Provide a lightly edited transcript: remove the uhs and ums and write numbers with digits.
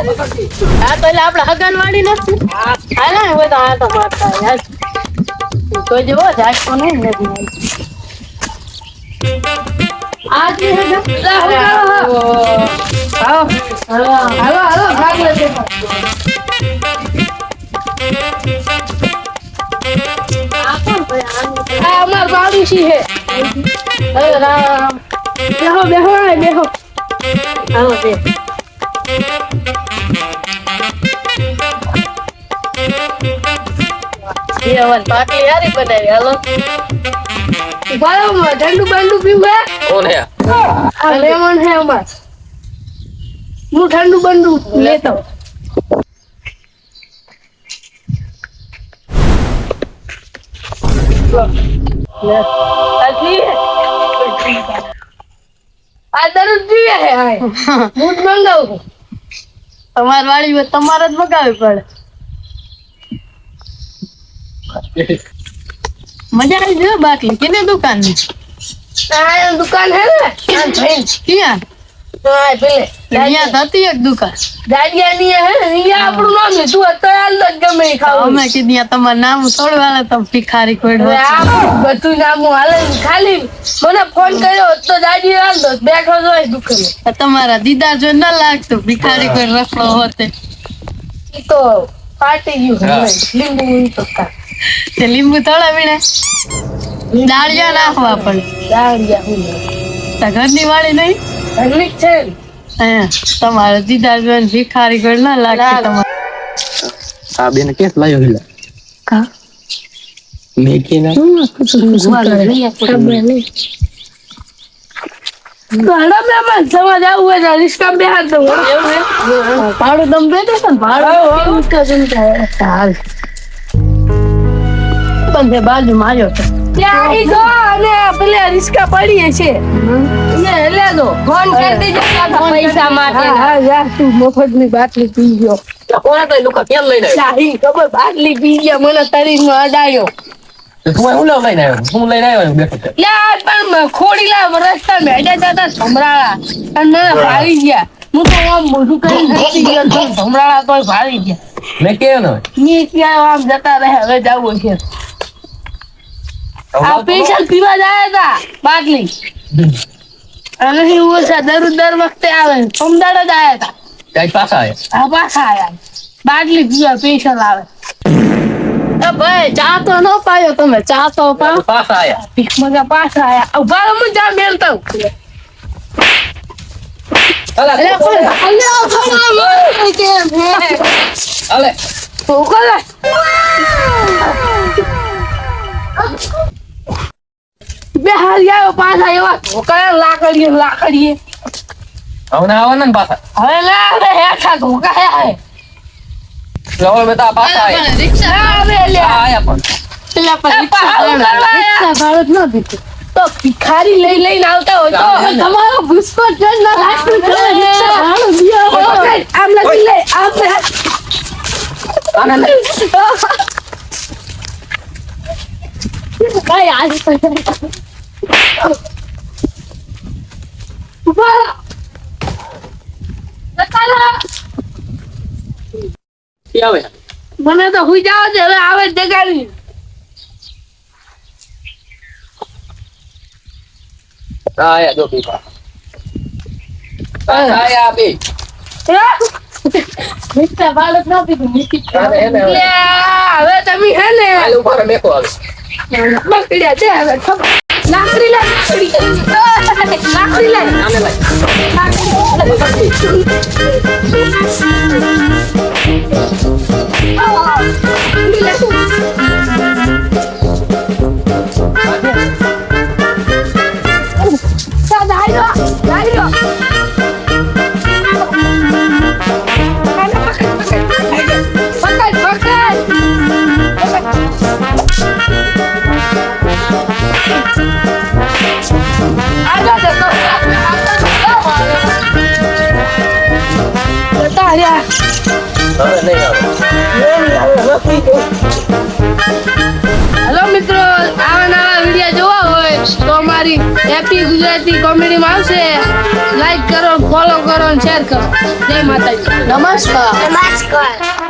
એટલે આપણે હગનવાડી નથી. હા ને હોય તો આ તો મારતા યાર. તો જેવો જાગતો નહીં નથી. આ જે હે હાલો ભાગ લેજો. આ કોણ ભાઈ? આ અમાર બાબુજી હે. અરે રામ. બેહો હાલો બે. ये वन पार्टी यारी बनाई हेलो बालो ठंडू बंडू पीवे कौन है आ लेमन है उमर मु ठंडू बंडू लेता हूं ले अजी आदर दिए है आए मूड मंगाऊ તમાર વાળી में તમારે જ મગાવી પડે मजा आई जो बाकी किने दुकान में आ दुकान है ना हां भाई किया हां पहले यहाँ थती एक दुकान दादिया ની है અહીંયા આપણું નામ લે તું અત્યારે જ ગમે ખાવ અમે કીધું તમાર નામ છોડવાલા તમ ભિખારી કોઈડો આ બધું નામ હાલે ખાલી મને ફોન કર્યો તો દાદી હાલ દો બેઠો જોઈ દુકાને તમારા દીદાર જો ન લાગતો ભિખારી કોઈ રખડો હોતે ઈ તો પાટી ગયું લીંબુ તો કા તે લીંબુ થોડા વીણે દાળિયા નાખવા પડે દાળિયા હું તા ઘરની વાળી નહીં ઘરની છે હે તમારે દીદાર બેન ભિખારી ગળ ના લાગે તમારે આ બેન કેસ લાયો હિલા કા મે કે ના ભાડા મે મન સમજ આવું હોય રિસ્કા બે હાથ દો એવું હે ભાડું દમ બે દે ને ભાડું ઉસકા ચિંતા હે ચાલ બંધે બાજુ માર્યો તો ત્યાં ઈ જો અને પેલે રિસ્કા પડી છે ને લે દો ફોન કરી દેજો પૈસા માટે હા યાર તું મફતની બાટલી પી ગયો કોણ તો લુકા કેમ લઈને આવ્યો સાહી ખબર બાટલી પી ગયા મને તરીમાં અડાયો તું હું લઈને આવ્યો હું લઈને આવ્યો બેઠો છે યાર પણ ખોડી લા રસ્તા મેડા જતા ભમરાળા અને મને ભાળી ગયા હું તો આમ મોઢું કરીને જતી ગયો તો ભમરાળા તોય ભાળી ગયા મે કેયો ને ની ક્યાં આમ જતા રહે હવે જાવું છે આ પેશલ પીવા જાય તા બાટલી અને હું દર વખતે આવે સોમદાડ જ આયા તા કઈ પાછા આયા આ પાછા આયા બાટલી પીવા પેશલ આવે ભાઈ ચા તો ન પાયો તમે ચા તો પાવ પાછા આયા ભીખ મગા પાછા આયા ઉભા હું ચા મેલતો અલે કોકલા બે હાલ્યા પાછા એવા ધોકા લાકડીએ હવે આવવાના ને પાછા હવે લે હેઠા ધોકા હે લવળ બેટા પાછા આયા રિક્ષા આવે લે આયા પણ પેલા પર રિક્ષા ભારત ન દીધું તો ભિખારી લઈને આવતા હોય તો તમારો ગુસ્સો જ ના રાખતો રિક્ષા ભાડું દિયો આમ લગી લે આમ આના ભાઈ આજ ઉભા નકાલા કે આવે મને તો હુઈ જાવ છે હવે આવે જગાડી આયા જો પીપા આયા બે મિસ્ટર બાળક ન પીધું મિસ્ટી હવે તમે હે ને આલે ઉપર મેકો આવે બકડ્યા છે હવે લાકડી લે લાકડી લે આને લઈ હવે નહીં આવે હેલો મિત્રો આવા નવા વિડીયો જોવા હોય તો અમારી હેપી ગુજરાતી કોમેડીમાં આવશે. લાઈક કરો, ફોલો કરો અને શેર કરો. જય માતાજી. નમસ્કાર. નમસ્કાર.